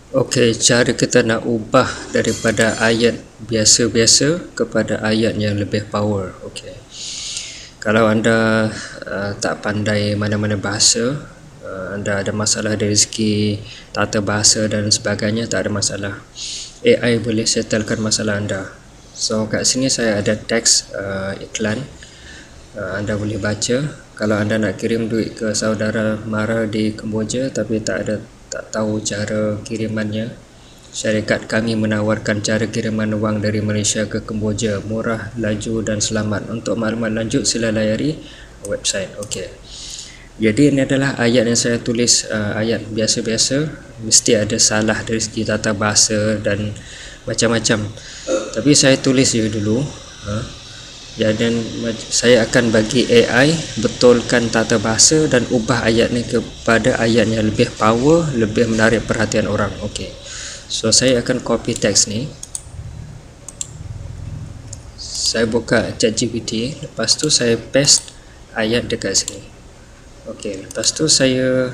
Okey, cara kita nak ubah daripada ayat biasa-biasa kepada ayat yang lebih power. Okey. Kalau anda tak pandai mana-mana bahasa, anda ada masalah dari segi tata bahasa dan sebagainya, tak ada masalah. AI boleh settlekan masalah anda. So kat sini saya ada teks iklan. Anda boleh baca. Kalau anda nak kirim duit ke saudara mara di Kemboja tapi tak tahu cara kirimannya, syarikat kami menawarkan cara kiriman wang dari Malaysia ke Kemboja, murah, laju dan selamat. Untuk maklumat lanjut sila layari website. Okey. Jadi ini adalah ayat yang saya tulis, ayat biasa-biasa, mesti ada salah dari segi tata bahasa dan macam-macam. Tapi saya tulis je dulu. Dan saya akan bagi AI betulkan tata bahasa dan ubah ayat ni kepada ayat yang lebih power, lebih menarik perhatian orang. Okey. So saya akan copy teks ni. Saya buka ChatGPT, lepas tu saya paste ayat dekat sini. Okey, lepas tu saya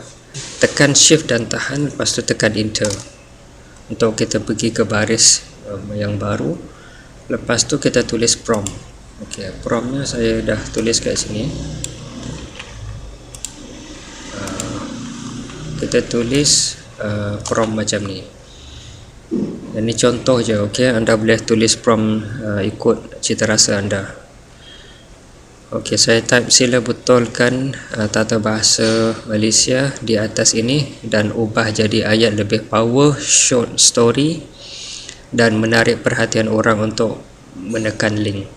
tekan shift dan tahan, lepas tu tekan enter untuk kita pergi ke baris yang baru. Lepas tu kita tulis prompt. Okey, promptnya saya dah tulis kat sini. Kita tulis prompt macam ni. Ini contoh je. Okey, anda boleh tulis prompt ikut cita rasa anda. Okey, saya type sila betulkan tata bahasa Malaysia di atas ini dan ubah jadi ayat lebih power, short story dan menarik perhatian orang untuk menekan link.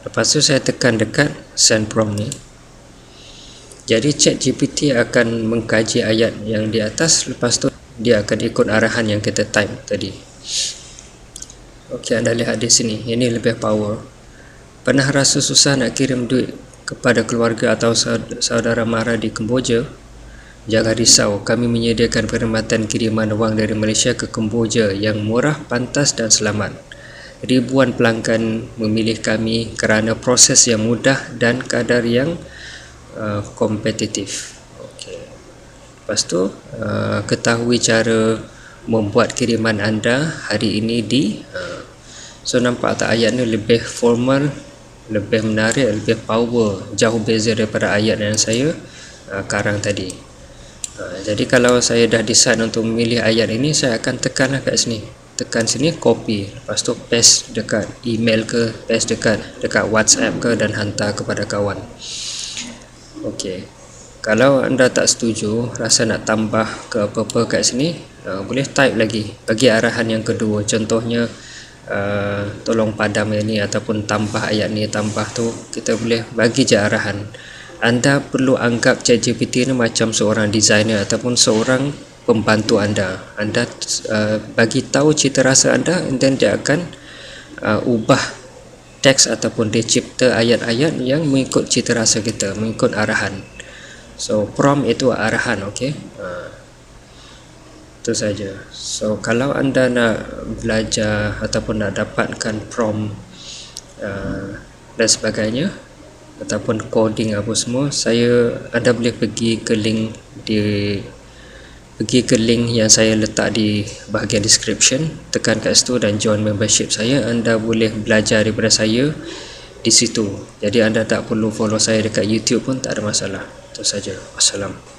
Lepas tu saya tekan dekat send prompt ni. Jadi ChatGPT akan mengkaji ayat yang di atas, lepas tu dia akan ikut arahan yang kita type tadi. Okey, anda lihat di sini, ini lebih power. Pernah rasa susah nak kirim duit kepada keluarga atau saudara mara di Kemboja? Jangan risau, kami menyediakan perkhidmatan kiriman wang dari Malaysia ke Kemboja yang murah, pantas dan selamat. Ribuan pelanggan memilih kami kerana proses yang mudah dan kadar yang kompetitif. Okey. Lepas tu ketahui cara membuat kiriman anda hari ini di so nampak tak ayat ni lebih formal, lebih menarik, lebih power, jauh beza daripada ayat yang saya karang tadi. Jadi kalau saya dah decide untuk memilih ayat ini, saya akan tekanlah kat sini. Tekan sini, copy, lepas tu paste dekat email ke, paste dekat WhatsApp ke dan hantar kepada kawan. Okey. Kalau anda tak setuju, rasa nak tambah ke apa-apa kat sini, boleh type lagi, bagi arahan yang kedua. Contohnya tolong padam ini ataupun tambah ayat ni, tambah tu, kita boleh bagi je arahan. Anda perlu anggap ChatGPT ni macam seorang designer ataupun seorang pembantu anda. Anda bagi tahu cita rasa anda, dan dia akan ubah teks ataupun dia cipta ayat-ayat yang mengikut cita rasa kita, mengikut arahan. So prompt itu arahan. Okey, itu saja. So kalau anda nak belajar ataupun nak dapatkan prompt dan sebagainya, ataupun coding apa semua, anda boleh pergi ke link yang saya letak di bahagian description, tekan kat situ dan join membership saya. Anda boleh belajar daripada saya di situ. Jadi anda tak perlu follow saya dekat YouTube pun tak ada masalah. Itu saja. Wassalam.